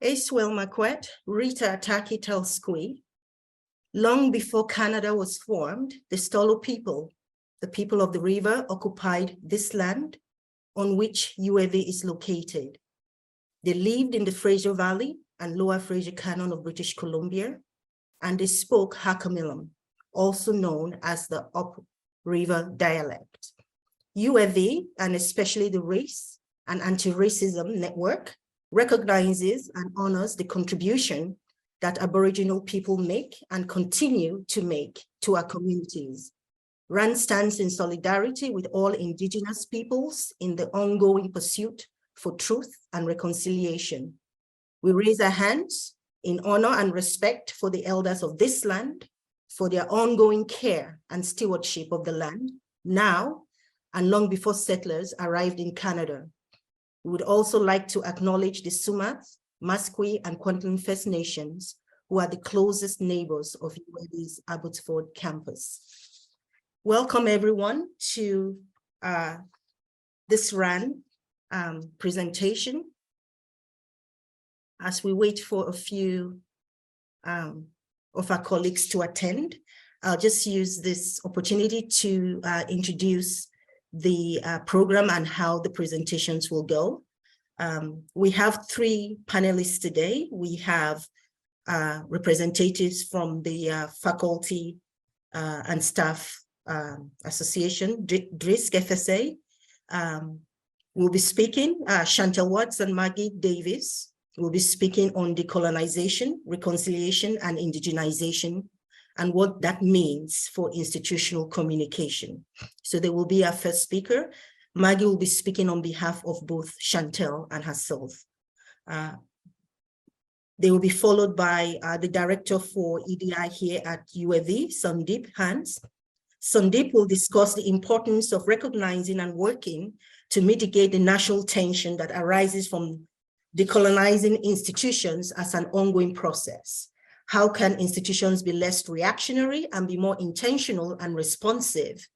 Acewell Marquette, Rita Taki Telsqui. Long before Canada was formed, the Stolo people, the people of the river, occupied this land on which UAV is located. They lived in the Fraser Valley and Lower Fraser Canyon of British Columbia, and they spoke Hakamilam, also known as the upriver dialect. UAV, and especially the Race and Antiracism Network, recognizes and honors the contribution that Aboriginal people make and continue to make to our communities. RAN stands in solidarity with all Indigenous peoples in the ongoing pursuit for truth and reconciliation. We raise our hands in honor and respect for the elders of this land, for their ongoing care and stewardship of the land, now and long before settlers arrived in Canada. We would also like to acknowledge the Sumat, Musqueam, and Kwantlen First Nations, who are the closest neighbors of UAV's Abbotsford campus. Welcome everyone to this RAN presentation. As we wait for a few of our colleagues to attend, I'll just use this opportunity to introduce the program and how the presentations will go. We have 3 panelists today. We have representatives from the Faculty and Staff Association, DRISC FSA. We'll be speaking, Chantel Watts and Maggie Davis will be speaking on decolonization, reconciliation, and indigenization, and what that means for institutional communication. So there will be our first speaker. Maggie will be speaking on behalf of both Chantel and herself. They will be followed by the director for EDI here at UAV, Sandeep Hans. Sandeep will discuss the importance of recognizing and working to mitigate the national tension that arises from decolonizing institutions as an ongoing process. How can institutions be less reactionary and be more intentional and responsive?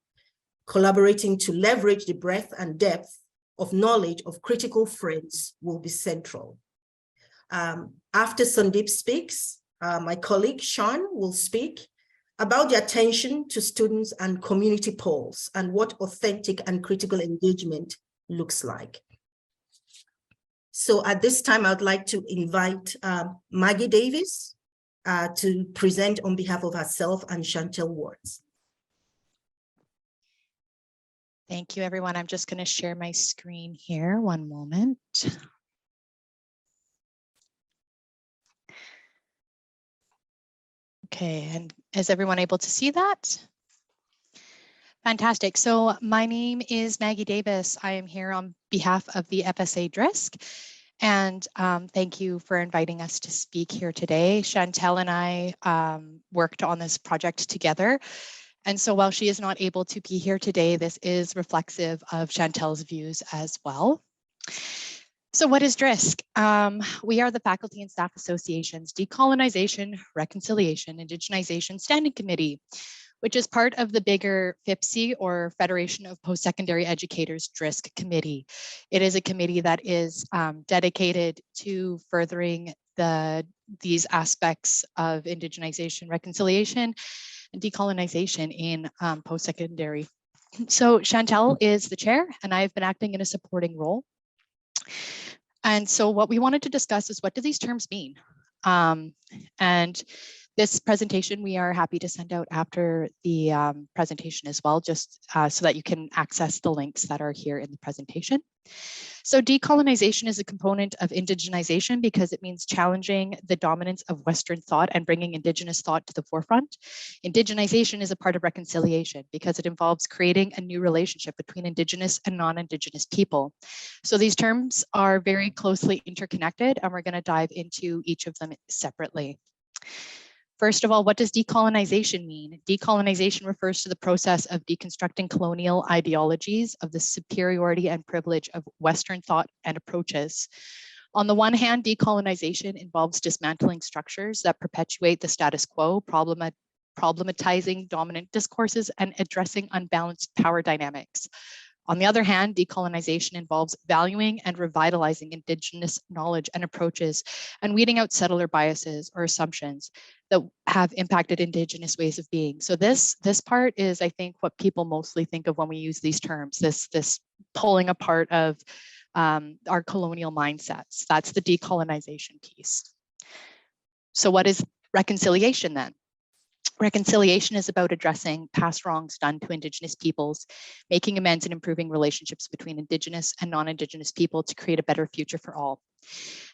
Collaborating to leverage the breadth and depth of knowledge of critical threads will be central. After Sandeep speaks, my colleague Sean will speak about the attention to students and community polls and what authentic and critical engagement looks like. So at this time, I'd like to invite Maggie Davis to present on behalf of herself and Chantel Watts. Thank you, everyone. I'm just going to share my screen here. One moment. Okay, and is everyone able to see that? Fantastic. So my name is Maggie Davis. I am here on behalf of the FSA DRISC. And thank you for inviting us to speak here today. Chantel and I worked on this project together. And so while she is not able to be here today, this is reflexive of Chantel's views as well. So what is DRISC? We are the Faculty and Staff Association's Decolonization, Reconciliation, Indigenization Standing Committee, which is part of the bigger FIPSE, or Federation of Post-Secondary Educators DRISC committee. It is a committee that is dedicated to furthering these aspects of indigenization, reconciliation, and decolonization in post-secondary. So Chantel is the chair, and I've been acting in a supporting role. And so what we wanted to discuss is, what do these terms mean? And this presentation we are happy to send out after the presentation as well, just so that you can access the links that are here in the presentation. So decolonization is a component of indigenization because it means challenging the dominance of Western thought and bringing Indigenous thought to the forefront. Indigenization is a part of reconciliation because it involves creating a new relationship between Indigenous and non-Indigenous people. So these terms are very closely interconnected, and we're going to dive into each of them separately. First of all, what does decolonization mean? Decolonization refers to the process of deconstructing colonial ideologies of the superiority and privilege of Western thought and approaches. On the one hand, decolonization involves dismantling structures that perpetuate the status quo, problematizing dominant discourses, and addressing unbalanced power dynamics. On the other hand, decolonization involves valuing and revitalizing Indigenous knowledge and approaches and weeding out settler biases or assumptions that have impacted Indigenous ways of being. So this part is, I think, what people mostly think of when we use these terms, this pulling apart of our colonial mindsets. That's the decolonization piece. So what is reconciliation then? Reconciliation is about addressing past wrongs done to Indigenous peoples, making amends and improving relationships between Indigenous and non-Indigenous people to create a better future for all.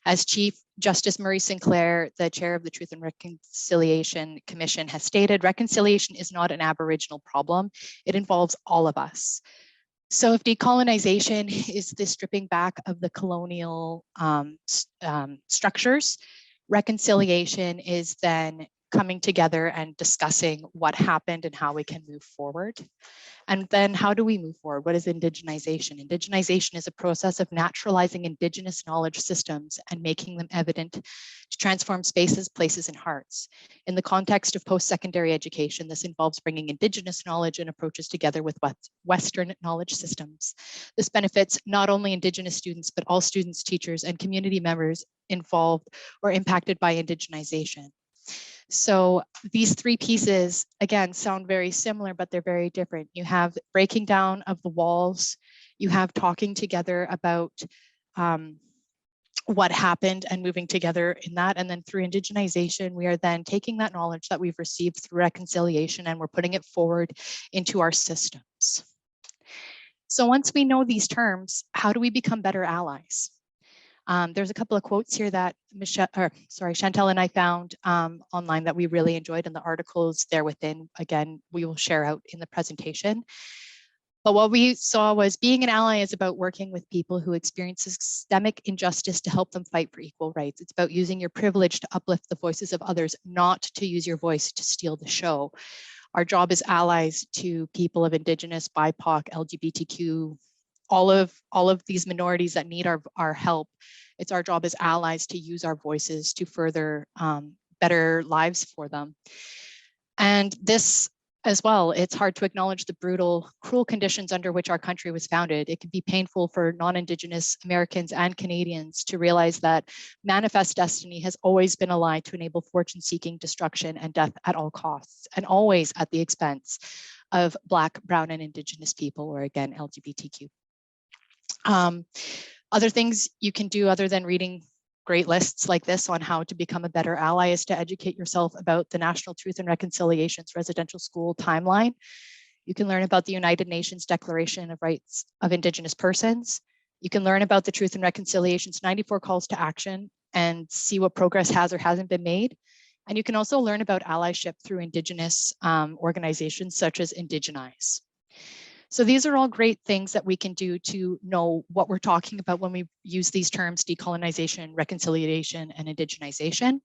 As Chief Justice Murray Sinclair, the chair of the Truth and Reconciliation Commission, has stated, reconciliation is not an Aboriginal problem. It involves all of us. So if decolonization is the stripping back of the colonial structures, reconciliation is then coming together and discussing what happened and how we can move forward. And then how do we move forward? What is indigenization? Indigenization is a process of naturalizing Indigenous knowledge systems and making them evident to transform spaces, places, and hearts. In the context of post-secondary education, this involves bringing Indigenous knowledge and approaches together with Western knowledge systems. This benefits not only Indigenous students, but all students, teachers, and community members involved or impacted by indigenization. So these three pieces, again, sound very similar, but they're very different. You have breaking down of the walls, you have talking together about what happened and moving together in that. And then through indigenization, we are then taking that knowledge that we've received through reconciliation and we're putting it forward into our systems. So once we know these terms, how do we become better allies? There's a couple of quotes here that Chantel and I found online that we really enjoyed, and the articles there within, again, we will share out in the presentation. But what we saw was being an ally is about working with people who experience systemic injustice to help them fight for equal rights. It's about using your privilege to uplift the voices of others, not to use your voice to steal the show. Our job as allies to people of Indigenous, BIPOC, LGBTQ, all of these minorities that need our help. It's our job as allies to use our voices to further better lives for them. And this as well, it's hard to acknowledge the brutal, cruel conditions under which our country was founded. It can be painful for non-Indigenous Americans and Canadians to realize that manifest destiny has always been aligned to enable fortune-seeking destruction and death at all costs, and always at the expense of Black, Brown, and Indigenous people, or again, LGBTQ. Other things you can do other than reading great lists like this on how to become a better ally is to educate yourself about the National Truth and Reconciliation's residential school timeline. You can learn about the United Nations Declaration of Rights of Indigenous Persons. You can learn about the Truth and Reconciliation's 94 calls to action and see what progress has or hasn't been made. And you can also learn about allyship through Indigenous organizations such as Indigenize. So these are all great things that we can do to know what we're talking about when we use these terms, decolonization, reconciliation, and indigenization.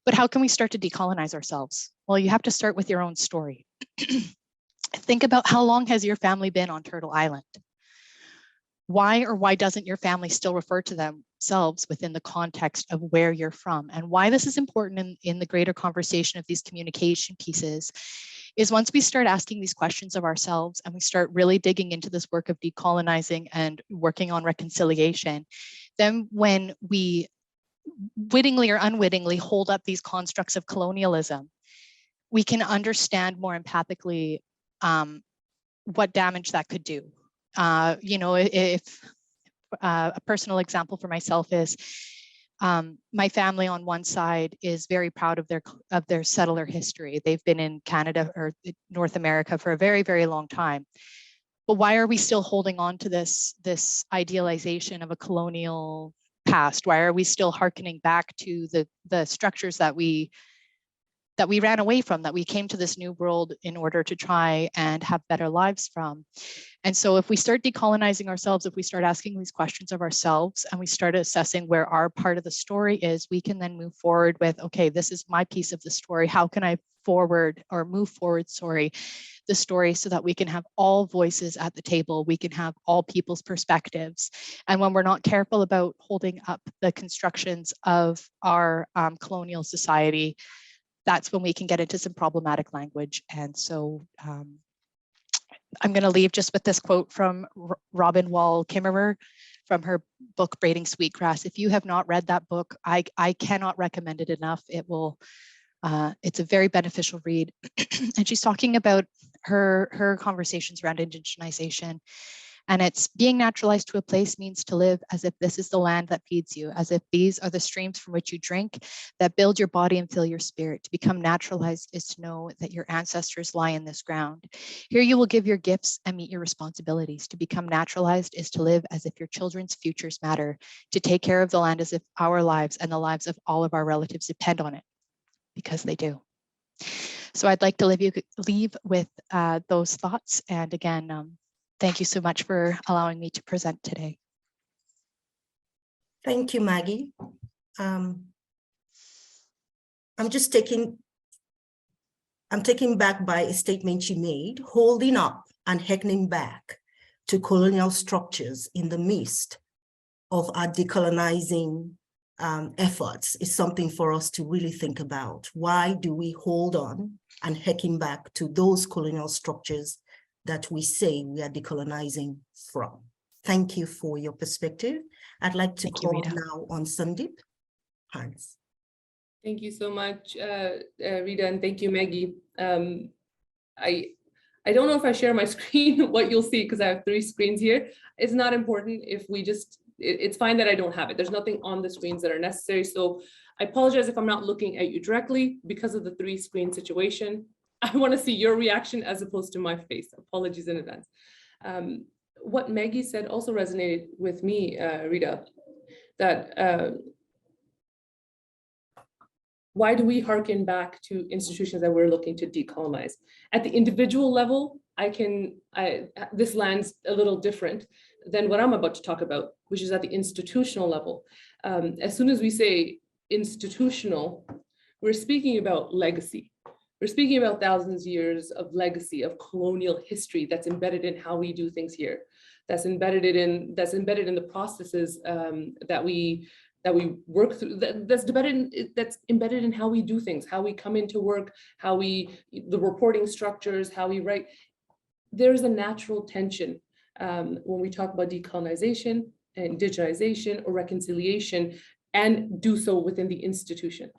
But how can we start to decolonize ourselves? Well, you have to start with your own story. Think about how long has your family been on Turtle Island? Why or why doesn't your family still refer to themselves within the context of where you're from? And why this is important in the greater conversation of these communication pieces is once we start asking these questions of ourselves and we start really digging into this work of decolonizing and working on reconciliation, then when we wittingly or unwittingly hold up these constructs of colonialism, we can understand more empathically what damage that could do. You know, if a personal example for myself is my family on one side is very proud of their settler history. They've been in Canada or North America for a very, very long time. But why are we still holding on to this idealization of a colonial past? Why are we still hearkening back to the structures that we ran away from, that we came to this new world in order to try and have better lives from? And so if we start decolonizing ourselves, if we start asking these questions of ourselves and we start assessing where our part of the story is, we can then move forward with, okay, this is my piece of the story. How can I move forward, the story so that we can have all voices at the table, we can have all people's perspectives. And when we're not careful about holding up the constructions of our colonial society, that's when we can get into some problematic language. And so I'm going to leave just with this quote from Robin Wall Kimmerer from her book, Braiding Sweetgrass. If you have not read that book, I cannot recommend it enough. It's a very beneficial read. And she's talking about her conversations around indigenization. And it's being naturalized to a place means to live as if this is the land that feeds you, as if these are the streams from which you drink, that build your body and fill your spirit. To become naturalized is to know that your ancestors lie in this ground. Here you will give your gifts and meet your responsibilities. To become naturalized is to live as if your children's futures matter, to take care of the land as if our lives and the lives of all of our relatives depend on it, because they do. So I'd like to leave with those thoughts. And again, thank you so much for allowing me to present today. Thank you, Maggie. I'm taken back by a statement you made, holding up and hearkening back to colonial structures in the midst of our decolonizing efforts is something for us to really think about. Why do we hold on and hearken back to those colonial structures that we say we are decolonizing from? Thank you for your perspective. I'd like to call now on Sandeep. Hans. Thank you so much, Rita, and thank you, Maggie. I don't know if I share my screen, what you'll see, because I have 3 screens here. It's not important if we just, it's fine that I don't have it. There's nothing on the screens that are necessary. So I apologize if I'm not looking at you directly because of the 3 screen situation. I want to see your reaction as opposed to my face. Apologies in advance. What Maggie said also resonated with me, Rita, that why do we hearken back to institutions that we're looking to decolonize? At the individual level, this lands a little different than what I'm about to talk about, which is at the institutional level. As soon as we say institutional, we're speaking about legacy. We're speaking about thousands of years of legacy, of colonial history that's embedded in how we do things here. That's embedded in the processes that we work through, that's embedded in how we do things, how we come into work, the reporting structures, how we write. There's a natural tension when we talk about decolonization, indigenization, or reconciliation, and do so within the institution.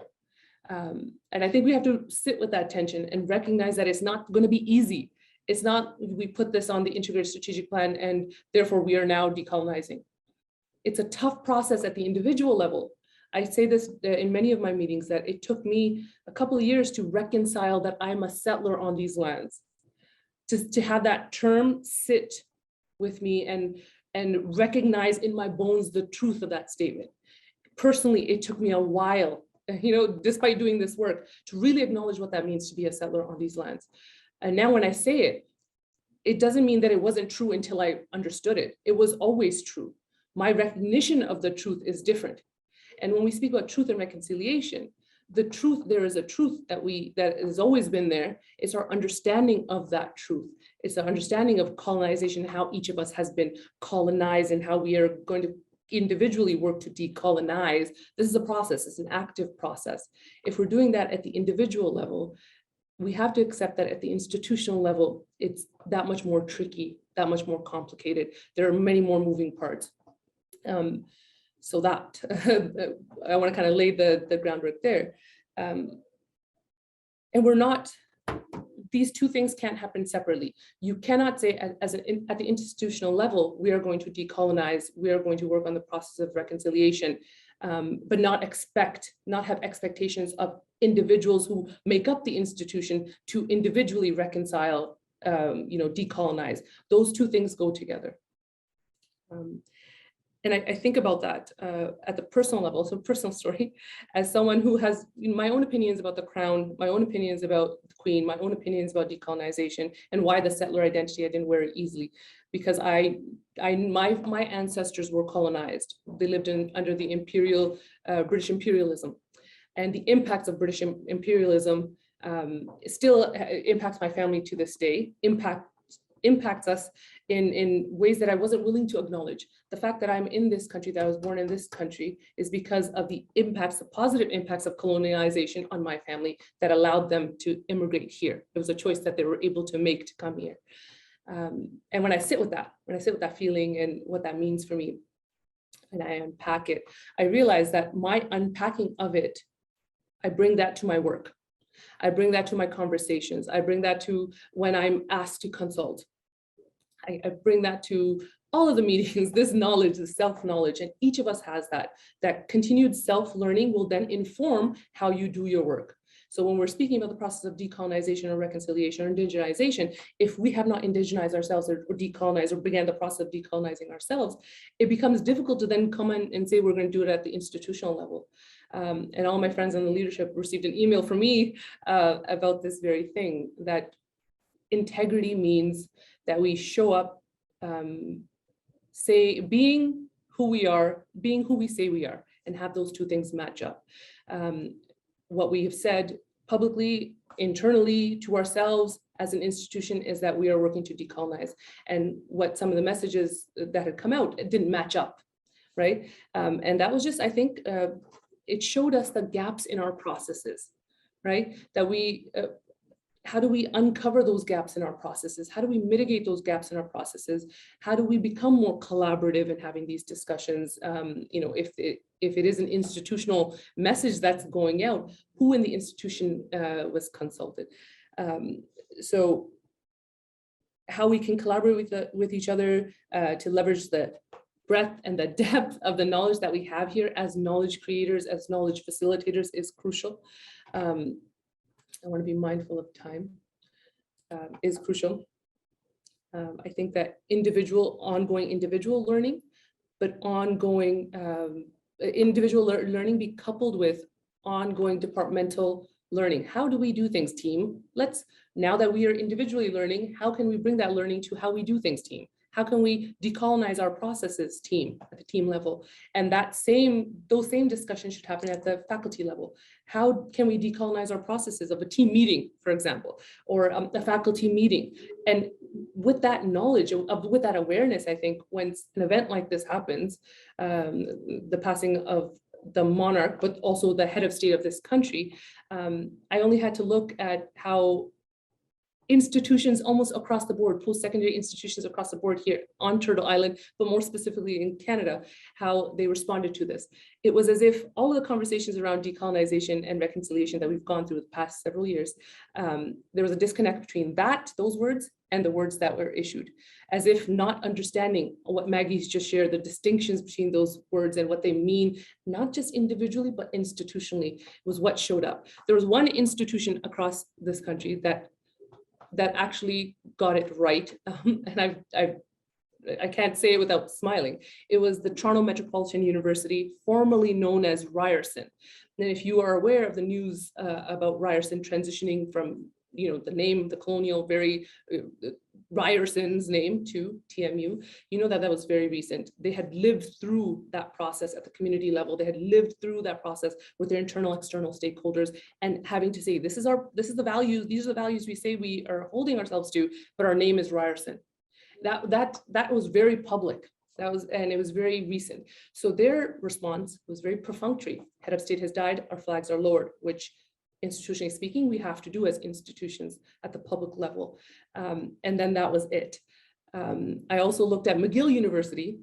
And I think we have to sit with that tension and recognize that it's not going to be easy. It's not, we put this on the integrated strategic plan and therefore we are now decolonizing. It's a tough process at the individual level. I say this in many of my meetings, that it took me a couple of years to reconcile that I'm a settler on these lands, to have that term sit with me and recognize in my bones the truth of that statement. Personally, it took me a while, despite doing this work, to really acknowledge what that means to be a settler on these lands. And now when I say it, it doesn't mean that it wasn't true until I understood it. It was always true. My recognition of the truth is different. And when we speak about truth and reconciliation, the truth, there is a truth that has always been there. It's our understanding of that truth. It's our understanding of colonization, how each of us has been colonized and how we are going to individually work to decolonize. This is a process, it's an active process. If we're doing that at the individual level, we have to accept that at the institutional level, it's that much more tricky, that much more complicated. There are many more moving parts. So that I want to kind of lay the groundwork there. And we're not, these two things can't happen separately. You cannot say at the institutional level, we are going to decolonize, we are going to work on the process of reconciliation, but not have expectations of individuals who make up the institution to individually reconcile, decolonize. Those two things go together. And I think about that at the personal level, so personal story, as someone who has my own opinions about the crown, my own opinions about the queen, my own opinions about decolonization, and why the settler identity, I didn't wear it easily, because my ancestors were colonized. They lived under the British imperialism, and the impacts of British imperialism still impacts my family to this day, impacts us in ways that I wasn't willing to acknowledge. The fact that I'm in this country, that I was born in this country, is because of the positive impacts of colonialization on my family that allowed them to immigrate here. It was a choice that they were able to make to come here. And when I sit with that feeling and what that means for me, and I unpack it, I realize that my unpacking of it, I bring that to my work. I bring that to my conversations. I bring that to when I'm asked to consult. I bring that to all of the meetings, this knowledge, the self-knowledge, and each of us has that. That continued self-learning will then inform how you do your work. So when we're speaking about the process of decolonization or reconciliation or indigenization, if we have not indigenized ourselves or decolonized or began the process of decolonizing ourselves, it becomes difficult to then come in and say we're going to do it at the institutional level. And all my friends in the leadership received an email from me about this very thing, that integrity means that we show up, say, being who we are, being who we say we are, and have those two things match up. What we have said publicly, internally, to ourselves as an institution is that we are working to decolonize. And what some of the messages that had come out, it didn't match up, right? And that was just, I think, it showed us the gaps in our processes, right? That we, how do we uncover those gaps in our processes? How do we mitigate those gaps in our processes? How do we become more collaborative in having these discussions? You know, if it is an institutional message that's going out, who in the institution was consulted? So how we can collaborate with each other to leverage the breadth and the depth of the knowledge that we have here as knowledge creators, as knowledge facilitators is crucial. I want to be mindful of time, is crucial. I think that ongoing individual learning, but ongoing individual learning be coupled with ongoing departmental learning. How do we do things, team? Now that we are individually learning, how can we bring that learning to how we do things, team? How can we decolonize our processes, team, at the team level? And those same discussions should happen at the faculty level. How can we decolonize our processes of a team meeting, for example, or a faculty meeting? And with that knowledge, with that awareness, I think when an event like this happens, the passing of the monarch, but also the head of state of this country, I only had to look at how institutions almost across the board, post-secondary institutions across the board here on Turtle Island, but more specifically in Canada, how they responded to this. It was as if all of the conversations around decolonization and reconciliation that we've gone through the past several years, there was a disconnect between those words and the words that were issued, as if not understanding what Maggie's just shared, the distinctions between those words and what they mean, not just individually, but institutionally, was what showed up. There was one institution across this country that actually got it right. And I can't say it without smiling. It was the Toronto Metropolitan University, formerly known as Ryerson. And if you are aware of the news about Ryerson transitioning from, the name, the colonial, very Ryerson's name to TMU, that was very recent. They had lived through that process at the community level. They had lived through that process with their internal, external stakeholders, and having to say, this is the values, these are the values we say we are holding ourselves to, but our name is Ryerson. That was very public. And it was very recent. So their response was very perfunctory. Head of state has died, our flags are lowered, which, institutionally speaking, we have to do as institutions at the public level. And then that was it. I also looked at McGill University,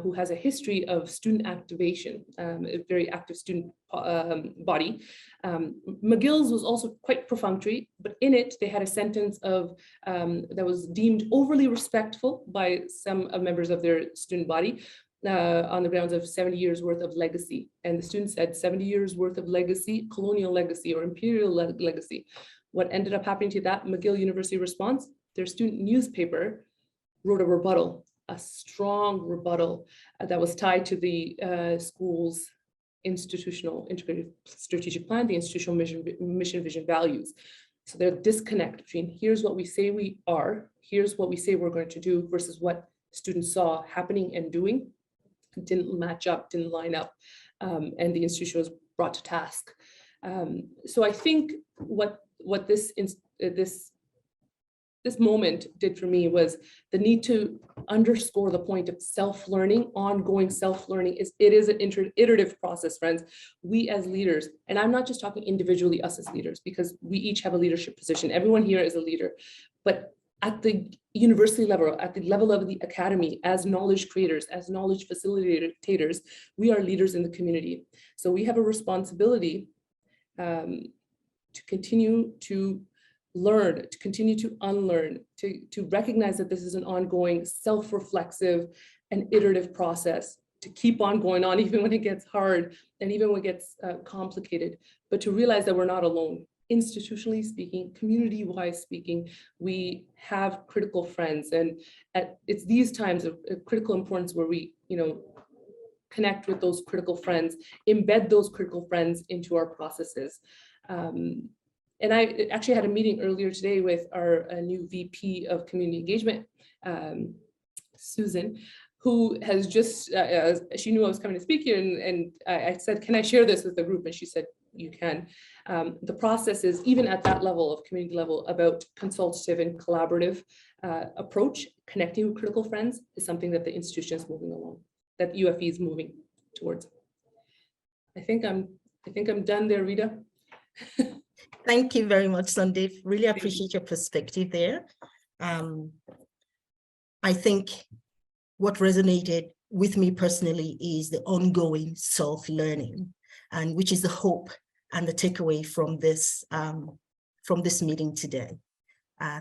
who has a history of student activation, a very active student body. McGill's was also quite perfunctory, but in it, they had a sentence that was deemed overly respectful by some members of their student body, on the grounds of 70 years worth of legacy. And the students said 70 years worth of legacy, colonial legacy or imperial legacy. What ended up happening to that McGill University response, their student newspaper wrote a rebuttal, a strong rebuttal that was tied to the school's institutional integrated strategic plan, the institutional mission, vision, values. So there's a disconnect between here's what we say we are, here's what we say we're going to do versus what students saw happening and doing. Didn't match up, didn't line up, and the institution was brought to task. So I think what this moment did for me was the need to underscore the point of self-learning, ongoing self-learning. It is an iterative process, friends. We as leaders, and I'm not just talking individually, us as leaders, because we each have a leadership position. Everyone here is a leader, but at the university level, at the level of the academy, as knowledge creators, as knowledge facilitators, we are leaders in the community. So we have a responsibility to continue to learn, to continue to unlearn, to recognize that this is an ongoing, self-reflexive and iterative process, to keep on going on even when it gets hard and even when it gets complicated, but to realize that we're not alone. Institutionally speaking, community-wise speaking, we have critical friends, and it's these times of critical importance where we, connect with those critical friends, embed those critical friends into our processes. And I actually had a meeting earlier today with our new VP of Community Engagement, Susan, who has just, she knew I was coming to speak here, and I said, can I share this with the group? And she said, you can. The process is, even at that level of community level, about consultative and collaborative approach. Connecting with critical friends is something that the institution is moving along, that UFE is moving towards. I think I'm done there, Rita. Thank you very much, Sandeep. Really appreciate your perspective there. I think what resonated with me personally is the ongoing self-learning, and which is the hope and the takeaway from this meeting today.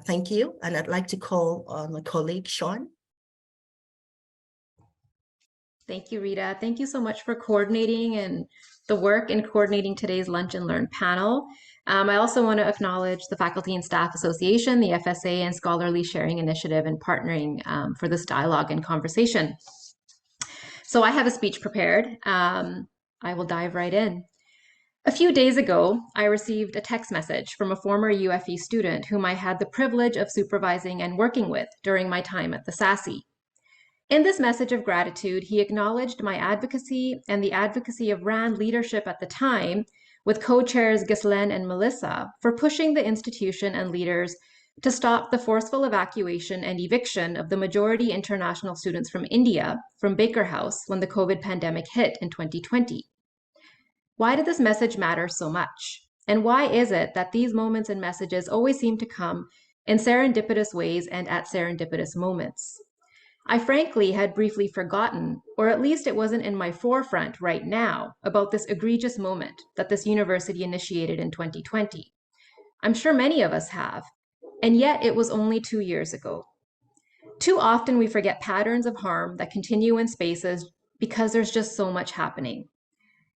Thank you. And I'd like to call on my colleague, Sean. Thank you, Rita. Thank you so much for coordinating and the work in coordinating today's Lunch and Learn panel. I also want to acknowledge the Faculty and Staff Association, the FSA, and Scholarly Sharing Initiative in partnering for this dialogue and conversation. So I have a speech prepared. I will dive right in. A few days ago, I received a text message from a former UFE student whom I had the privilege of supervising and working with during my time at the SASE. In this message of gratitude, he acknowledged my advocacy and the advocacy of RAND leadership at the time, with co-chairs Ghislaine and Melissa, for pushing the institution and leaders to stop the forceful evacuation and eviction of the majority international students from India from Baker House when the COVID pandemic hit in 2020. Why did this message matter so much? And why is it that these moments and messages always seem to come in serendipitous ways and at serendipitous moments? I frankly had briefly forgotten, or at least it wasn't in my forefront right now, about this egregious moment that this university initiated in 2020. I'm sure many of us have, and yet it was only 2 years ago. Too often we forget patterns of harm that continue in spaces because there's just so much happening.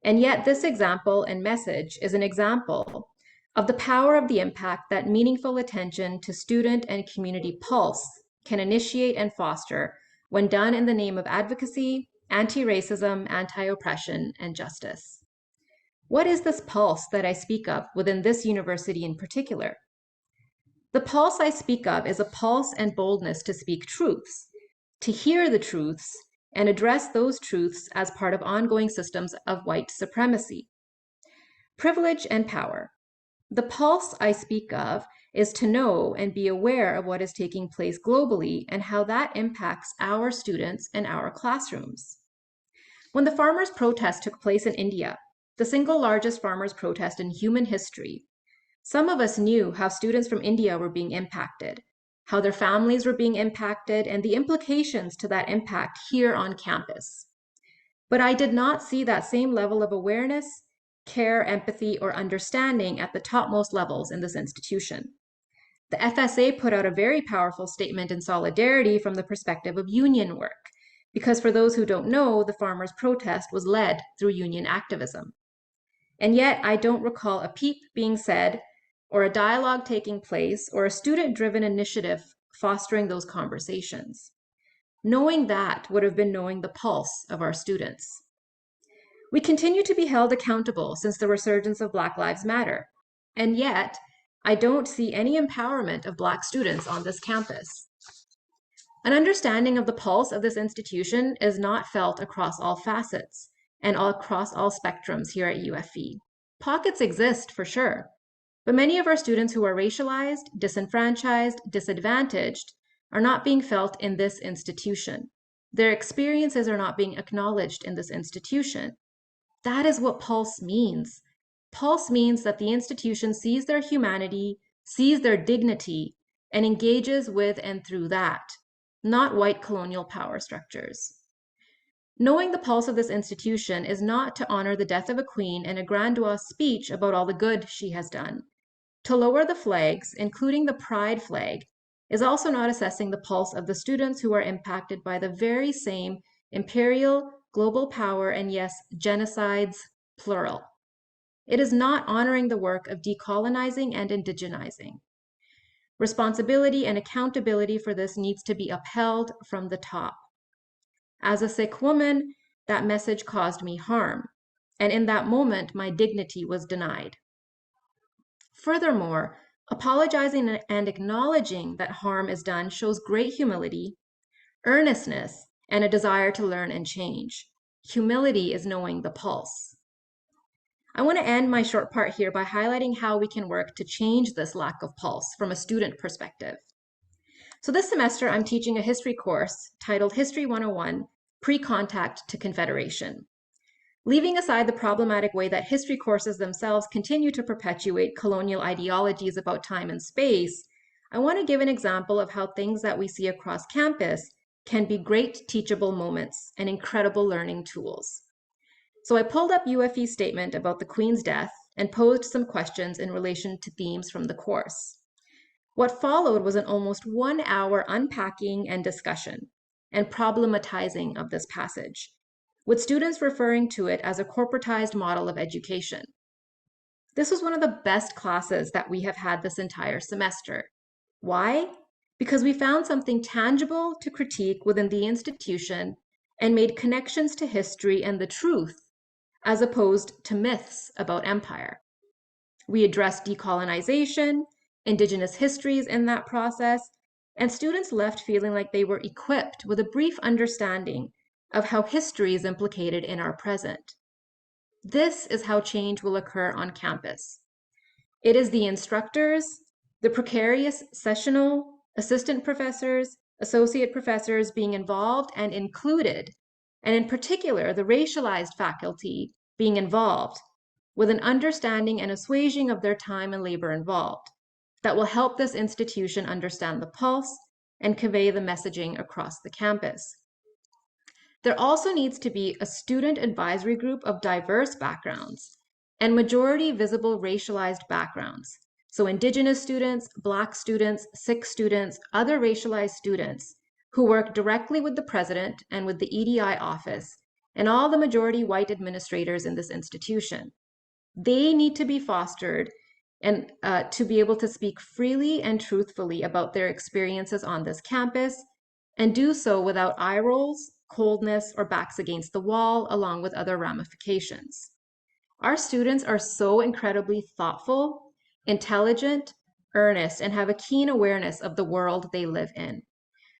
And yet this example and message is an example of the power of the impact that meaningful attention to student and community pulse can initiate and foster when done in the name of advocacy, anti-racism, anti-oppression, and justice. What is this pulse that I speak of within this university in particular? The pulse I speak of is a pulse and boldness to speak truths, to hear the truths, and address those truths as part of ongoing systems of white supremacy. Privilege and power. The pulse I speak of is to know and be aware of what is taking place globally and how that impacts our students and our classrooms. When the farmers' protest took place in India, the single largest farmers' protest in human history, some of us knew how students from India were being impacted, how their families were being impacted, and the implications to that impact here on campus. But I did not see that same level of awareness, care, empathy, or understanding at the topmost levels in this institution. The FSA put out a very powerful statement in solidarity from the perspective of union work, because for those who don't know, the farmers' protest was led through union activism. And yet I don't recall a peep being said, or a dialogue taking place, or a student-driven initiative fostering those conversations. Knowing that would have been knowing the pulse of our students. We continue to be held accountable since the resurgence of Black Lives Matter, and yet I don't see any empowerment of Black students on this campus. An understanding of the pulse of this institution is not felt across all facets and across all spectrums here at UFE. Pockets exist for sure, but many of our students who are racialized, disenfranchised, disadvantaged are not being felt in this institution. Their experiences are not being acknowledged in this institution. That is what pulse means. Pulse means that the institution sees their humanity, sees their dignity, and engages with and through that, not white colonial power structures. Knowing the pulse of this institution is not to honor the death of a queen and a grandiose speech about all the good she has done. To lower the flags, including the pride flag, is also not assessing the pulse of the students who are impacted by the very same imperial, global power, and yes, genocides, plural. It is not honoring the work of decolonizing and indigenizing. Responsibility and accountability for this needs to be upheld from the top. As a Sikh woman, that message caused me harm, and in that moment, my dignity was denied. Furthermore, apologizing and acknowledging that harm is done shows great humility, earnestness, and a desire to learn and change. Humility is knowing the pulse. I want to end my short part here by highlighting how we can work to change this lack of pulse from a student perspective. So this semester, I'm teaching a history course titled History 101, Pre-Contact to Confederation. Leaving aside the problematic way that history courses themselves continue to perpetuate colonial ideologies about time and space, I want to give an example of how things that we see across campus can be great teachable moments and incredible learning tools. So I pulled up UFE's statement about the Queen's death and posed some questions in relation to themes from the course. What followed was an almost 1 hour unpacking and discussion and problematizing of this passage, with students referring to it as a corporatized model of education. This was one of the best classes that we have had this entire semester. Why? Because we found something tangible to critique within the institution and made connections to history and the truth, as opposed to myths about empire. We addressed decolonization, Indigenous histories in that process, and students left feeling like they were equipped with a brief understanding of how history is implicated in our present. This is how change will occur on campus. It is the instructors, the precarious sessional, assistant professors, associate professors being involved and included, and in particular, the racialized faculty being involved with an understanding and assuaging of their time and labor involved that will help this institution understand the pulse and convey the messaging across the campus. There also needs to be a student advisory group of diverse backgrounds and majority visible racialized backgrounds. So Indigenous students, Black students, Sikh students, other racialized students who work directly with the president and with the EDI office and all the majority white administrators in this institution. They need to be fostered and to be able to speak freely and truthfully about their experiences on this campus and do so without eye rolls, coldness, or backs against the wall, along with other ramifications. Our students are so incredibly thoughtful, intelligent, earnest, and have a keen awareness of the world they live in.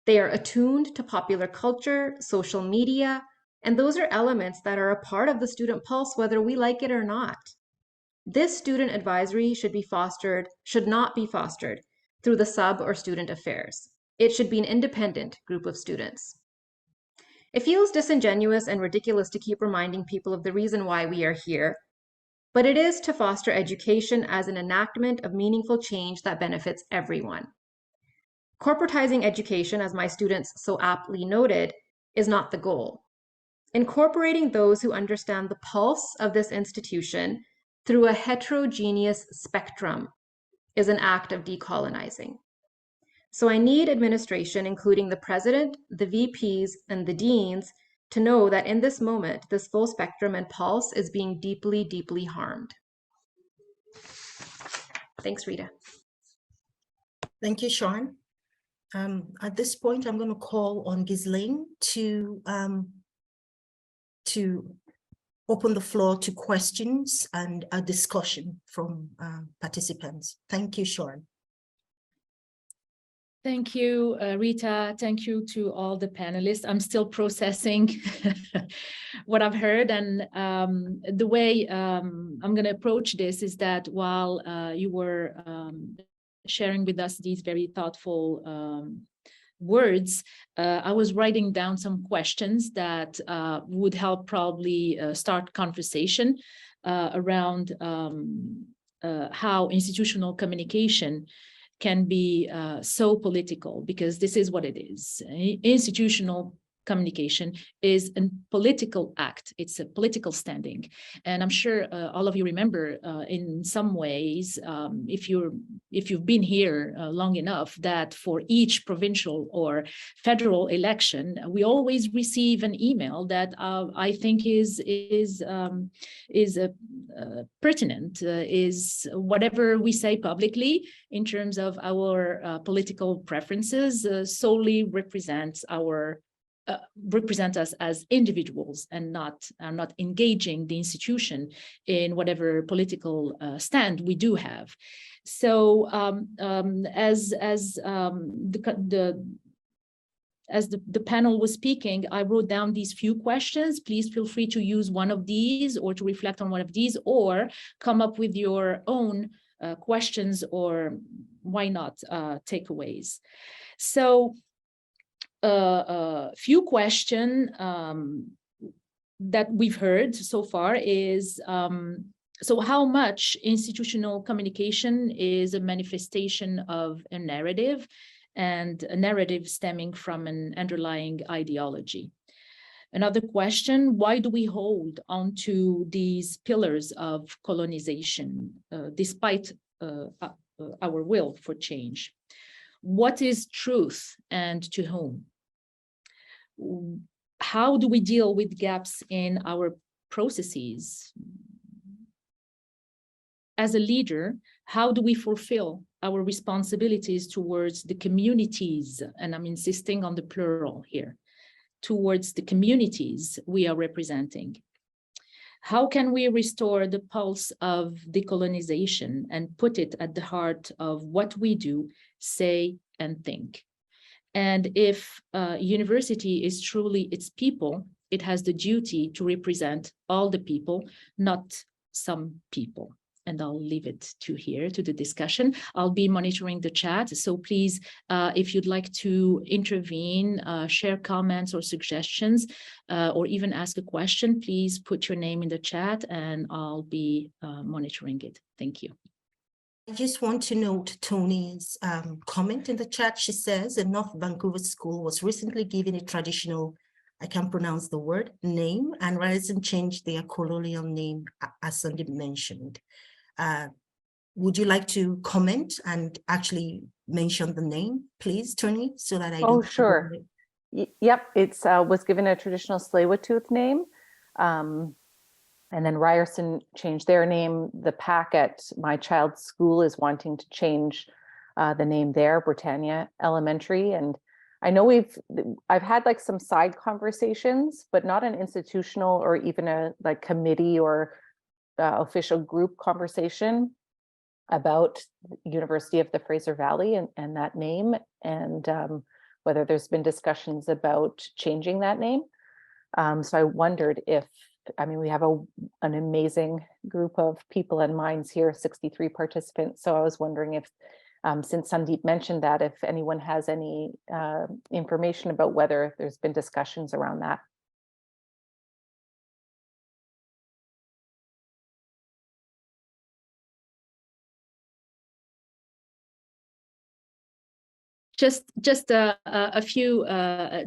They are attuned to popular culture, social media, and those are elements that are a part of the student pulse, whether we like it or not. This student advisory should not be fostered through the sub or student affairs. It should be an independent group of students. It feels disingenuous and ridiculous to keep reminding people of the reason why we are here, but it is to foster education as an enactment of meaningful change that benefits everyone. Corporatizing education, as my students so aptly noted, is not the goal. Incorporating those who understand the pulse of this institution through a heterogeneous spectrum is an act of decolonizing. So I need administration, including the president, the VPs, and the deans, to know that in this moment, this full spectrum and pulse is being deeply, deeply harmed. Thanks, Rita. Thank you, Sean. At this point, I'm going to call on Ghislaine to open the floor to questions and a discussion from participants. Thank you, Sean. Thank you, Rita. Thank you to all the panelists. I'm still processing what I've heard, and the way I'm going to approach this is that while you were sharing with us these very thoughtful words, I was writing down some questions that would help probably start conversation around how institutional communication can be so political, because this is what it is. Institutional communication is a political act. It's a political standing. And I'm sure all of you remember in some ways, if you've been here long enough, that for each provincial or federal election, we always receive an email that I think is pertinent, is whatever we say publicly in terms of our political preferences solely represent us as individuals, and not engaging the institution in whatever political stand we do have. So as the panel was speaking, I wrote down these few questions. Please feel free to use one of these, or to reflect on one of these, or come up with your own questions, or why not takeaways. So few question that we've heard so far is, so how much institutional communication is a manifestation of a narrative, and a narrative stemming from an underlying ideology? Another question, why do we hold onto these pillars of colonization despite our will for change? What is truth, and to whom? How do we deal with gaps in our processes? As a leader, how do we fulfill our responsibilities towards the communities, and I'm insisting on the plural here, towards the communities we are representing? How can we restore the pulse of decolonization and put it at the heart of what we do, say, and think? And if university is truly its people, it has the duty to represent all the people, not some people. And I'll leave it to here, to the discussion. I'll be monitoring the chat. So please, if you'd like to intervene, share comments or suggestions, or even ask a question, please put your name in the chat and I'll be monitoring it. Thank you. I just want to note Tony's comment in the chat. She says a North Vancouver school was recently given a traditional, I can't pronounce the word, name, and rather than change their colonial name, as Sandeep mentioned. Would you like to comment and actually mention the name, please, Tony, so that I Oh, sure. Yep, it's was given a traditional Tsleil-Waututh name. And then Ryerson changed their name. The PAC at my child's school is wanting to change the name there, Britannia Elementary. And I know I've had like some side conversations, but not an institutional or even a like committee or official group conversation about University of the Fraser Valley and that name, and whether there's been discussions about changing that name. So I wondered if, I mean, we have an amazing group of people and minds here, 63 participants. So I was wondering if, since Sandeep mentioned that, if anyone has any information about whether there's been discussions around that. Just a few,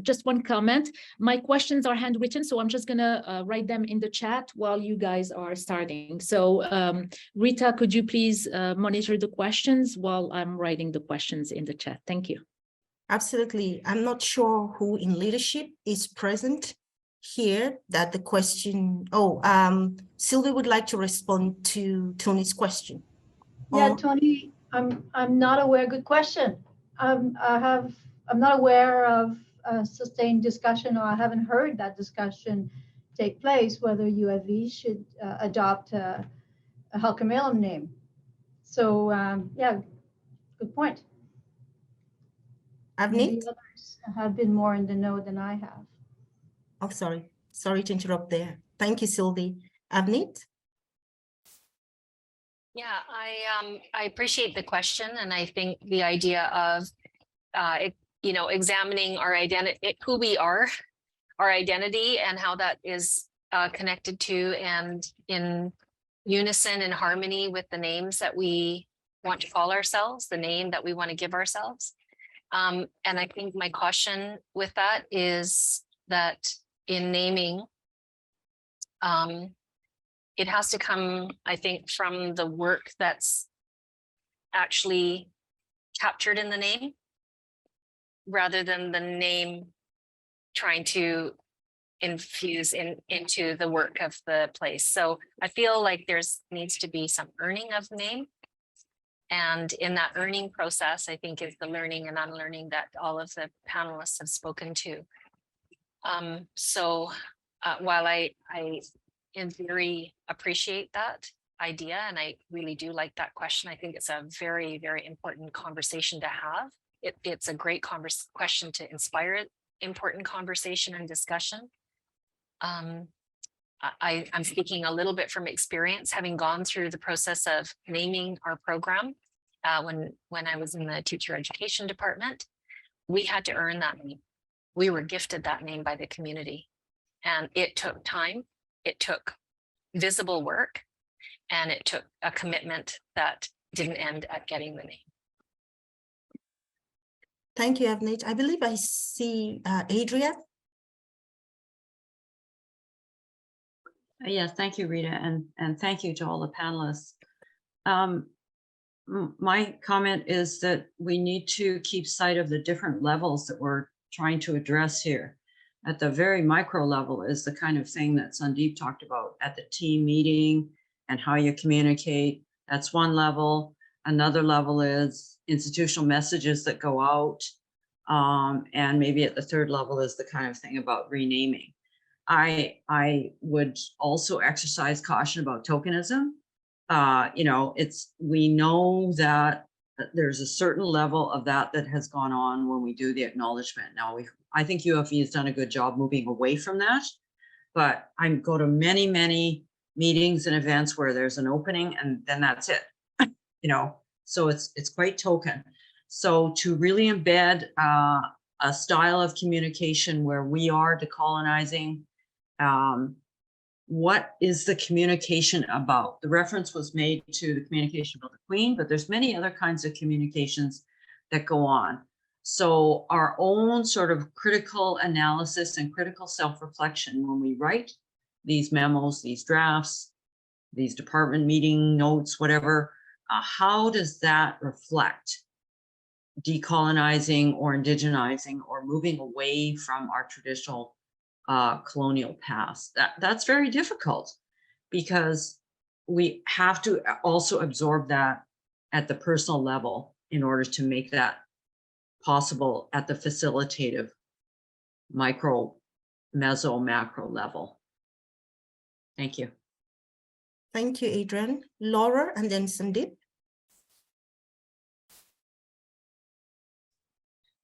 just one comment. My questions are handwritten, so I'm just gonna write them in the chat while you guys are starting. So Rita, could you please monitor the questions while I'm writing the questions in the chat? Thank you. Absolutely. I'm not sure who in leadership is present here that the question, Sylvie would like to respond to Tony's question. Yeah, Tony, I'm not aware, good question. I'm not aware of a sustained discussion, or I haven't heard that discussion take place, whether UFV should adopt a Halkah name. So yeah, good point. Avneet? Others have been more in the know than I have. Oh, sorry to interrupt there. Thank you, Sylvie. Avneet? Yeah, I appreciate the question, and I think the idea of examining our identity, who we are, our identity, and how that is connected to and in unison and harmony with the names that we want to call ourselves, the name that we want to give ourselves. And I think my caution with that is that in naming, it has to come, I think, from the work that's actually captured in the name, rather than the name trying to infuse into the work of the place. So I feel like there's needs to be some earning of the name. And in that earning process, I think is the learning and unlearning that all of the panelists have spoken to. While I in theory appreciate that idea, and I really do like that question, I think it's a very, very important conversation to have. It's a great question to inspire important conversation and discussion. I'm speaking a little bit from experience, having gone through the process of naming our program when I was in the teacher education department. We had to earn that name. We were gifted that name by the community, and it took time. It took visible work, and it took a commitment that didn't end at getting the name. Thank you, Avnit. I believe I see Adrian. Yes, thank you, Rita, and thank you to all the panelists. My comment is that we need to keep sight of the different levels that we're trying to address here. At the very micro level is the kind of thing that Sandeep talked about at the team meeting and how you communicate. That's one level. Another level is institutional messages that go out. And maybe at the third level is the kind of thing about renaming. I would also exercise caution about tokenism. We know that there's a certain level of that has gone on when we do the acknowledgement. Now, I think UFE has done a good job moving away from that, but I go to many, many meetings and events where there's an opening and then that's it, so it's quite token. So to really embed a style of communication where we are decolonizing, what is the communication about? The reference was made to the communication about the Queen, but there's many other kinds of communications that go on. So our own sort of critical analysis and critical self-reflection when we write these memos, these drafts, these department meeting notes, whatever, how does that reflect decolonizing or indigenizing or moving away from our traditional colonial past? That's very difficult because we have to also absorb that at the personal level in order to make that possible at the facilitative micro, meso, macro level. Thank you. Thank you, Adrian. Laura, and then Sandeep.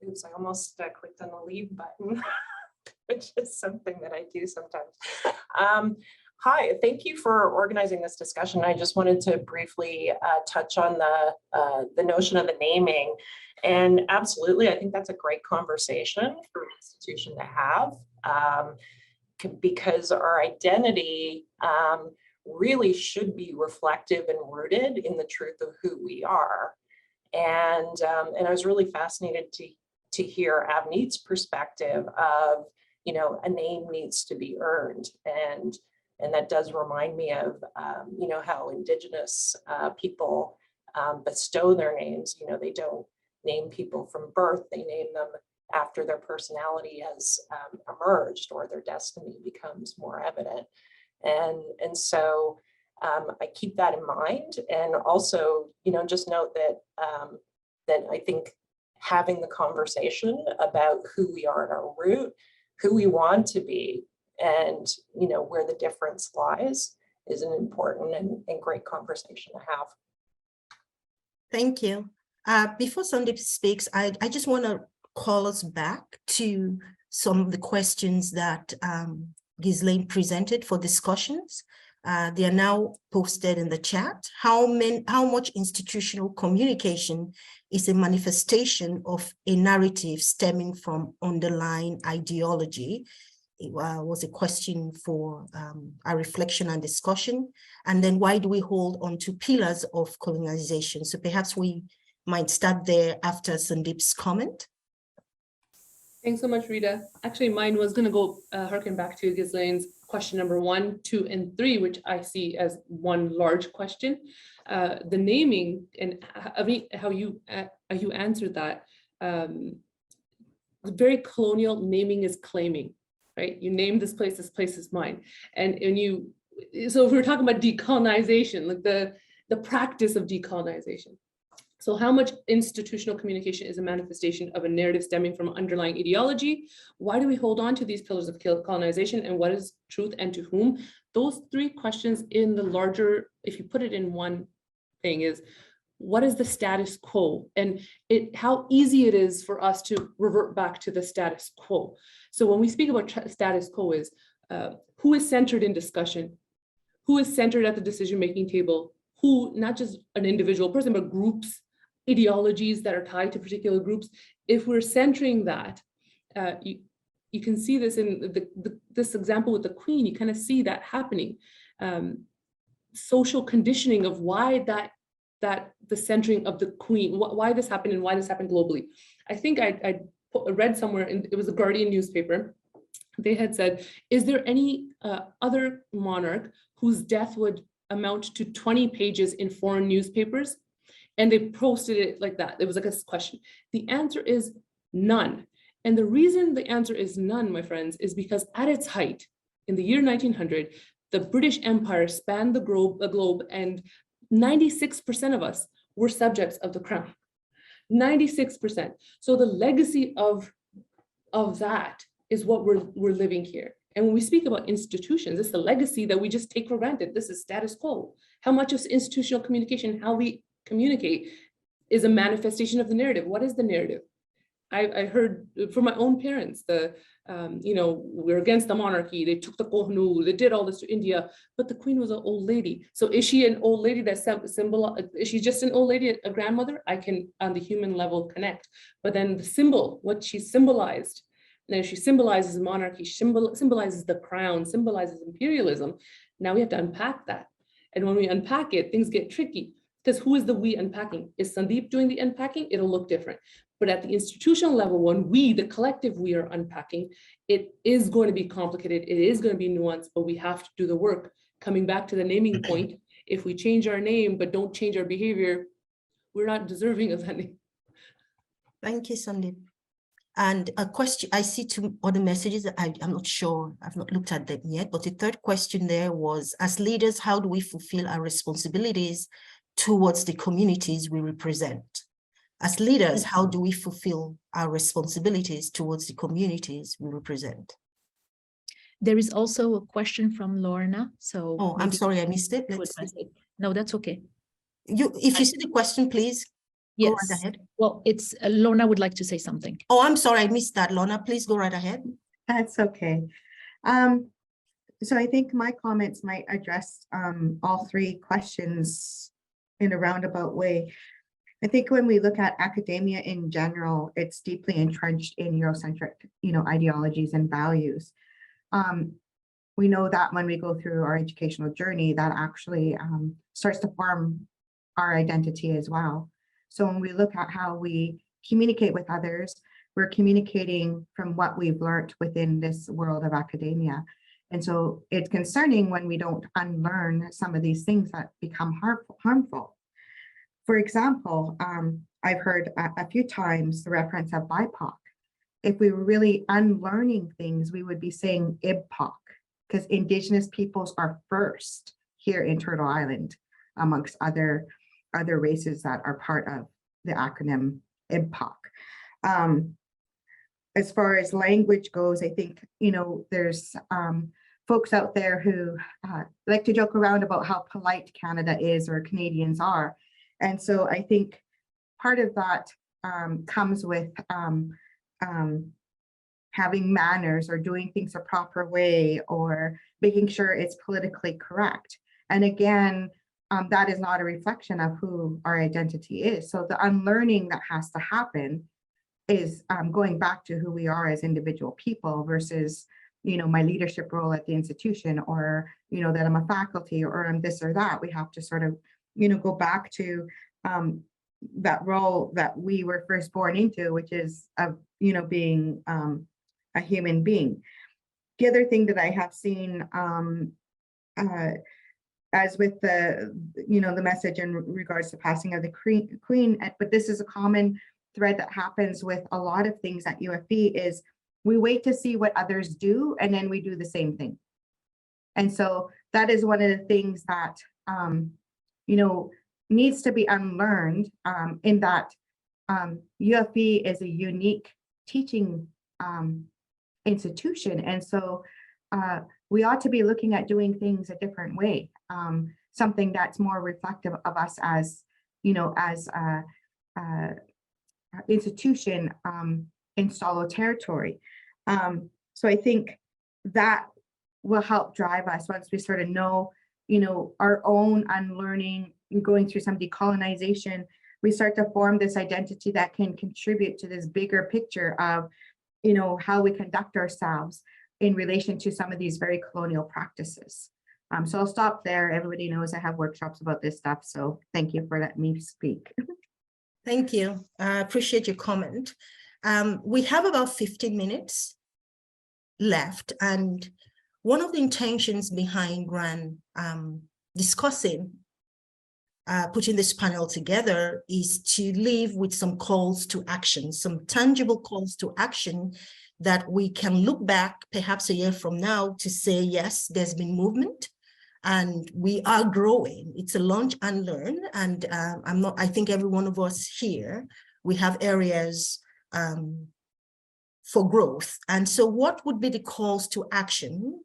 Oops, I almost clicked on the leave button, which is something that I do sometimes. Hi, thank you for organizing this discussion. I just wanted to briefly touch on the notion of the naming. And absolutely, I think that's a great conversation for an institution to have, because our identity really should be reflective and rooted in the truth of who we are. And I was really fascinated to hear Avneet's perspective of, a name needs to be earned. And that does remind me of, how Indigenous people bestow their names. They don't name people from birth, they name them after their personality has emerged or their destiny becomes more evident. And so I keep that in mind. And also, just note that, that I think having the conversation about who we are at our root, who we want to be, and where the difference lies is an important and great conversation to have. Thank you. Before Sandeep speaks, I just want to call us back to some of the questions that Ghislaine presented for discussions. They are now posted in the chat. How much institutional communication is a manifestation of a narrative stemming from underlying ideology? was a question for our reflection and discussion. And then why do we hold on to pillars of colonization? So perhaps we might start there after Sandeep's comment. Thanks so much, Rita. Actually, mine was going to go harken back to Ghislaine's question number 1, 2, and 3, which I see as one large question. The naming and how you answered that. Very colonial. Naming is claiming, right? You name this place is mine. And so if we're talking about decolonization, like the practice of decolonization. So how much institutional communication is a manifestation of a narrative stemming from underlying ideology? Why do we hold on to these pillars of colonization, and what is truth and to whom? Those 3 questions in the larger, if you put it in one thing, is what is the status quo, and how easy it is for us to revert back to the status quo. So when we speak about status quo, is who is centered in discussion, who is centered at the decision-making table, who, not just an individual person, but groups, ideologies that are tied to particular groups. If we're centering that, you can see this in this example with the Queen. You kind of see that happening. Social conditioning of why the centering of the Queen, why this happened and why this happened globally. I think I read somewhere, and it was a Guardian newspaper. They had said, is there any other monarch whose death would amount to 20 pages in foreign newspapers? And they posted it like that. It was like a question. The answer is none. And the reason the answer is none, my friends, is because at its height, in the year 1900, the British Empire spanned the globe, and 96% of us were subjects of the crown. 96%. So the legacy of that is what we're living here. And when we speak about institutions, it's the legacy that we just take for granted. This is status quo. How much of institutional communication, how we communicate, is a manifestation of the narrative? What is the narrative? I heard from my own parents, we're against the monarchy. They took the kohnu, they did all this to India, but the Queen was an old lady. So is she an old lady that is she just an old lady, a grandmother? I can, on the human level, connect. But then the symbol, what she symbolized, now she symbolizes monarchy, symbolizes the crown, symbolizes imperialism. Now we have to unpack that. And when we unpack it, things get tricky. Because who is the we unpacking? Is Sandeep doing the unpacking? It'll look different. But at the institutional level, when we, the collective we, are unpacking, it is going to be complicated. It is going to be nuanced, but we have to do the work. Coming back to the naming point, if we change our name but don't change our behavior, we're not deserving of that name. Thank you, Sandeep. And a question, I see 2 other messages that I'm not sure, I've not looked at them yet, but the third question there was, as leaders, how do we fulfill our responsibilities towards the communities we represent? As leaders, how do we fulfill our responsibilities towards the communities we represent? There is also a question from Lorna. So oh, I'm sorry, I missed it. No, that's okay. If you see the question, please go right ahead. Well, it's Lorna would like to say something. Oh, I'm sorry, I missed that. Lorna, please go right ahead. That's okay. So I think my comments might address all 3 questions in a roundabout way. I think when we look at academia in general, it's deeply entrenched in Eurocentric, ideologies and values. We know that when we go through our educational journey, that actually starts to form our identity as well. So when we look at how we communicate with others, we're communicating from what we've learned within this world of academia. And so it's concerning when we don't unlearn some of these things that become harmful. For example, I've heard a few times the reference of BIPOC. If we were really unlearning things, we would be saying IBPOC, because Indigenous peoples are first here in Turtle Island, amongst other races that are part of the acronym IBPOC. As far as language goes, I think, there's folks out there who like to joke around about how polite Canada is or Canadians are. And so I think part of that comes with having manners or doing things a proper way or making sure it's politically correct. And again, that is not a reflection of who our identity is. So the unlearning that has to happen is going back to who we are as individual people versus my leadership role at the institution, or, that I'm a faculty, or I'm this or that. We have to sort of, go back to that role that we were first born into, which is of, being a human being. The other thing that I have seen, as with the, the message in regards to passing of the queen, but this is a common thread that happens with a lot of things at UFB, is we wait to see what others do, and then we do the same thing. And so that is one of the things that, needs to be unlearned, in that UFB is a unique teaching institution. And so we ought to be looking at doing things a different way, something that's more reflective of us as, as a institution in solo territory. So I think that will help drive us once we sort of know, our own unlearning, going through some decolonization. We start to form this identity that can contribute to this bigger picture of, how we conduct ourselves in relation to some of these very colonial practices. So I'll stop there. Everybody knows I have workshops about this stuff. So thank you for letting me speak. Thank you. I appreciate your comment. We have about 15 minutes left, and one of the intentions behind RAN discussing putting this panel together is to leave with some calls to action, some tangible calls to action that we can look back perhaps a year from now to say, yes, there's been movement and we are growing. It's a launch and learn. And I think every one of us here, we have areas for growth. And so what would be the calls to action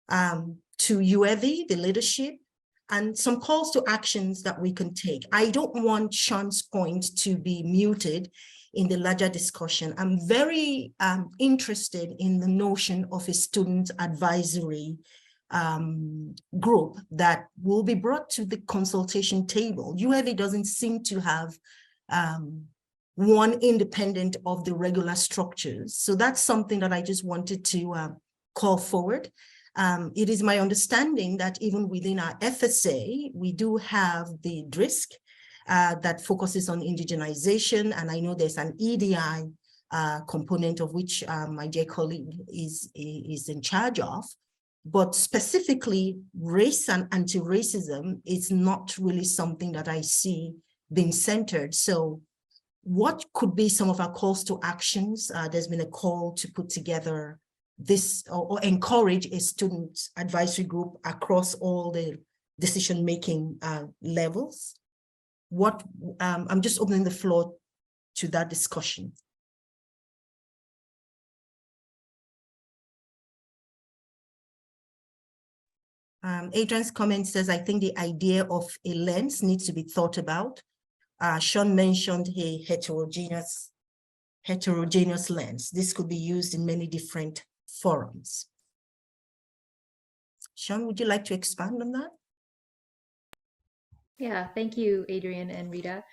to UAV, the leadership, and some calls to actions that we can take? I don't want Sean's point to be muted in the larger discussion. I'm very interested in the notion of a student advisory group that will be brought to the consultation table. UAV doesn't seem to have one independent of the regular structures. So that's something that I just wanted to call forward. It is my understanding that even within our FSA, we do have the DRISC that focuses on indigenization. And I know there's an EDI component of which my dear colleague is in charge of. But specifically, race and anti-racism is not really something that I see being centered. So what could be some of our calls to actions? There's been a call to put together this or encourage a student advisory group across all the decision-making levels. I'm just opening the floor to that discussion. Adrian's comment says, I think the idea of a lens needs to be thought about. Sean mentioned a heterogeneous lens. This could be used in many different forums. Sean, would you like to expand on that? Yeah, thank you, Adrian and Rita.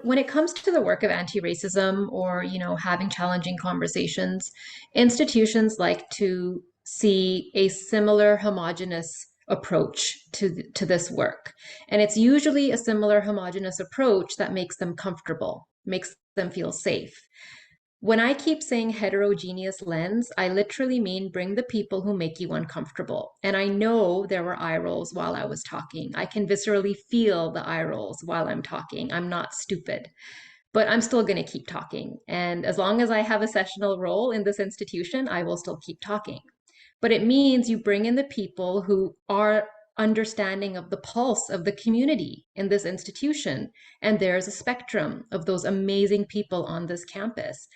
When it comes to the work of anti-racism or, having challenging conversations, institutions like to see a similar homogenous approach to this work. And it's usually a similar homogenous approach that makes them comfortable, makes them feel safe. When I keep saying heterogeneous lens, I literally mean bring the people who make you uncomfortable. And I know there were eye rolls while I was talking. I can viscerally feel the eye rolls while I'm talking. I'm not stupid, but I'm still going to keep talking. And as long as I have a sessional role in this institution, I will still keep talking. But it means you bring in the people who are understanding of the pulse of the community in this institution. And there's a spectrum of those amazing people on this campus.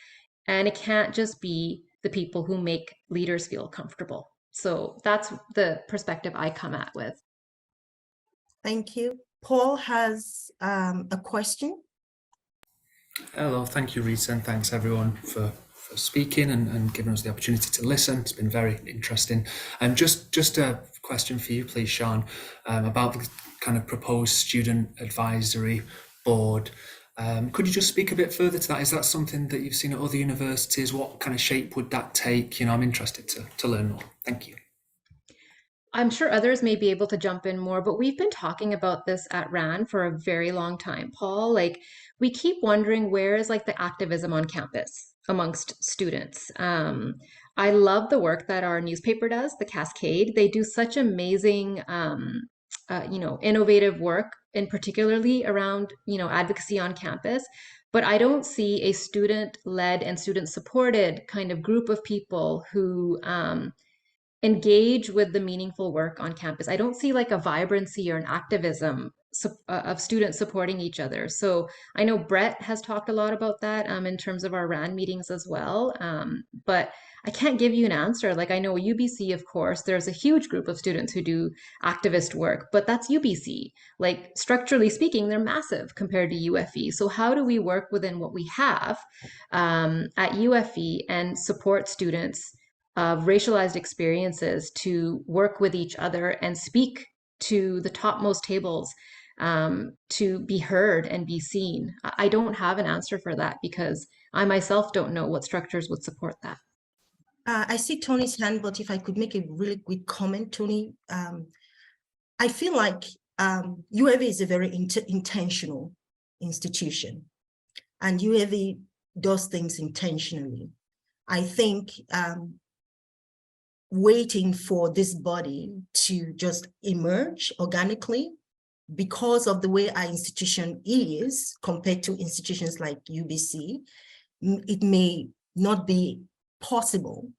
And it can't just be the people who make leaders feel comfortable. So that's the perspective I come at with. Thank you. Paul has a question. Hello, thank you, Rita, and thanks everyone for speaking and giving us the opportunity to listen. It's been very interesting. Just a question for you, please, Sean, about the kind of proposed student advisory board. Could you just speak a bit further to that? Is that something that you've seen at other universities? What kind of shape would that take? I'm interested to learn more. Thank you. I'm sure others may be able to jump in more, but we've been talking about this at RAN for a very long time, Paul. Like, we keep wondering, where is like the activism on campus amongst students? I love the work that our newspaper does, The Cascade. They do such amazing, innovative work, and particularly around, advocacy on campus. But I don't see a student-led and student-supported kind of group of people who engage with the meaningful work on campus. I don't see like a vibrancy or an activism of students supporting each other. So I know Brett has talked a lot about that in terms of our RAN meetings as well. But I can't give you an answer. Like, I know UBC, of course, there's a huge group of students who do activist work, but that's UBC. Like, structurally speaking, they're massive compared to UFE. So how do we work within what we have at UFE and support students of racialized experiences to work with each other and speak to the topmost tables, to be heard and be seen? I don't have an answer for that because I myself don't know what structures would support that. I see Tony's hand, but if I could make a really quick comment, Tony, I feel like UAV is a very intentional institution, and UAV does things intentionally. I think waiting for this body to just emerge organically because of the way our institution is compared to institutions like UBC, it may not be possible.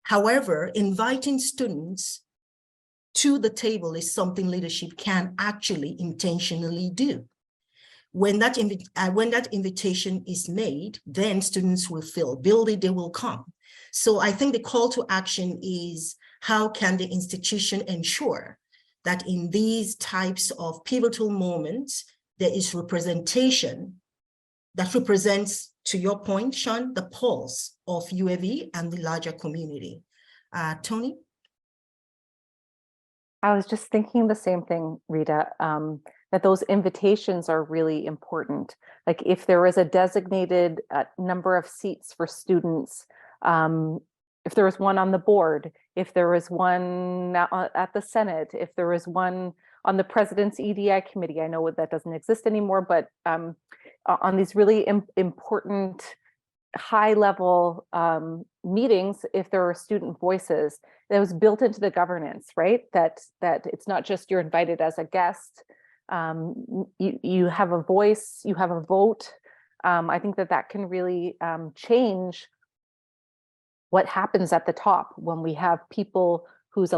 However, inviting students to the table is something leadership can actually intentionally do. When that invitation is made, then students will feel, build it, they will come. So I think the call to action is, how can the institution ensure that in these types of pivotal moments, there is representation that represents, to your point, Sean, the pulse of UAV and the larger community. Tony? I was just thinking the same thing, Rita, that those invitations are really important. Like, if there is a designated number of seats for students, if there was one on the board, if there was one at the Senate, if there was one on the President's EDI committee, I know that doesn't exist anymore, but on these really important high-level meetings, if there are student voices, that was built into the governance, right? That it's not just you're invited as a guest, you have a voice, you have a vote. I think that can really change what happens at the top when we have people whose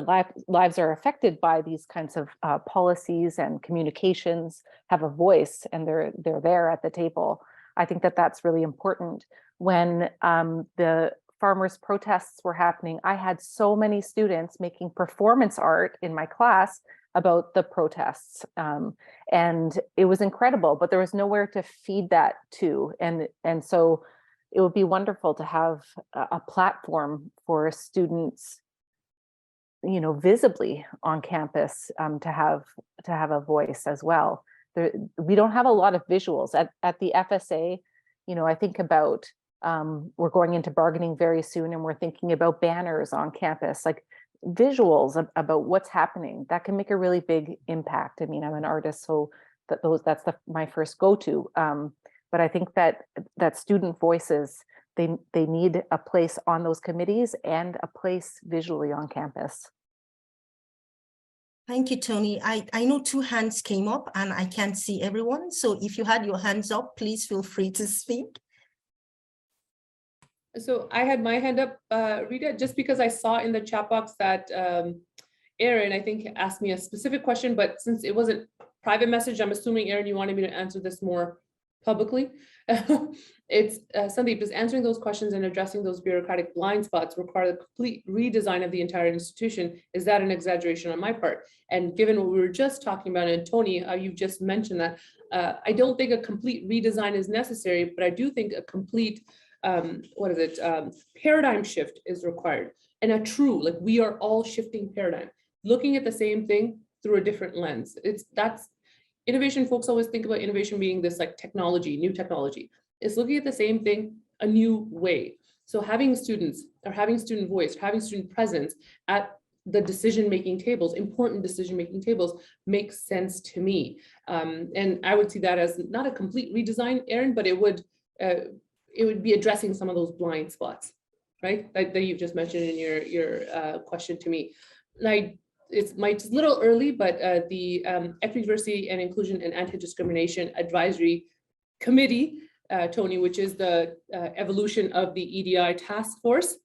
lives are affected by these kinds of policies and communications have a voice, and they're there at the table. I think that's really important. When the farmers' protests were happening, I had so many students making performance art in my class about the protests, and it was incredible, but there was nowhere to feed that to. And so it would be wonderful to have a platform for students, visibly on campus, to have a voice as well. We don't have a lot of visuals at the FSA. I think about, we're going into bargaining very soon, and we're thinking about banners on campus, like visuals about what's happening. That can make a really big impact. I mean, I'm an artist, so that's my first go-to. But I think that student voices, they need a place on those committees and a place visually on campus. Thank you, Tony. I know 2 hands came up and I can't see everyone. So if you had your hands up, please feel free to speak. So I had my hand up, Rita, just because I saw in the chat box that Aaron, I think, asked me a specific question, but since it wasn't private message, I'm assuming, Aaron, you wanted me to answer this more publicly. It's Sandeep, is answering those questions and addressing those bureaucratic blind spots require a complete redesign of the entire institution. Is that an exaggeration on my part? And given what we were just talking about, and Tony, you've just mentioned that, I don't think a complete redesign is necessary, but I do think a complete paradigm shift is required, and a true, like, we are all shifting paradigm, looking at the same thing through a different lens. Innovation, folks always think about innovation being this like technology, new technology. It's looking at the same thing a new way. So having students or having student voice, having student presence at the decision-making tables, important decision-making tables, makes sense to me. And I would see that as not a complete redesign, Erin, but it would be addressing some of those blind spots, right? That you've just mentioned in your question to me. And it's a little early, but the Equity, Diversity and Inclusion and Anti-Discrimination Advisory Committee, Tony, which is the evolution of the EDI task force.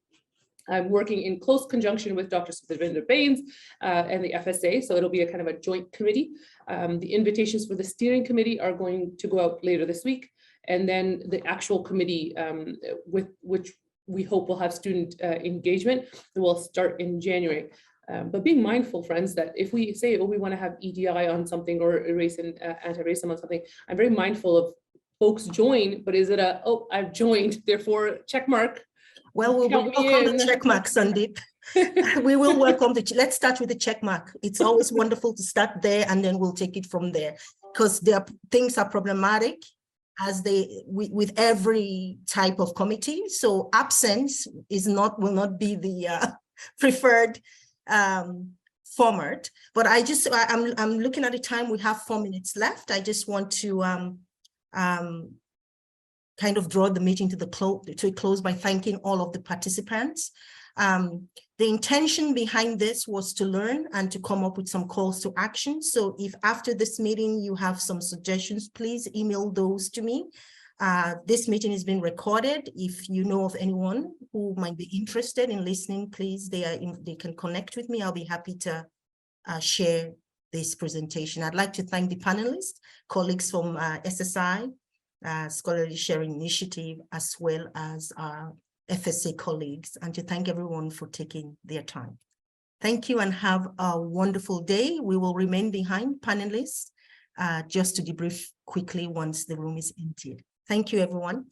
I'm working in close conjunction with Dr. Suthavinder Bains and the FSA, so it'll be a kind of a joint committee. The invitations for the steering committee are going to go out later this week, and then the actual committee with which we hope will have student engagement will start in January. But being mindful, friends, that if we say, oh, we want to have EDI on something or race and anti-racism on something, I'm very mindful of folks join, but is it a, oh, I've joined, therefore check mark. Well, we will welcome the check mark, Sandeep. We will welcome let's start with the check mark. It's always wonderful to start there, and then we'll take it from there, because things are problematic as with every type of committee. So absence will not be the preferred format. But I'm looking at the time. We have 4 minutes left. I just want to kind of draw the meeting to a close by thanking all of the participants. The intention behind this was to learn and to come up with some calls to action. So if after this meeting you have some suggestions, please email those to me. This meeting is being recorded. If you know of anyone who might be interested in listening, please, they can connect with me. I'll be happy to share this presentation. I'd like to thank the panelists, colleagues from SSI, Scholarly Sharing Initiative, as well as our FSA colleagues, and to thank everyone for taking their time. Thank you and have a wonderful day. We will remain behind, panelists, just to debrief quickly once the room is emptied. Thank you, everyone.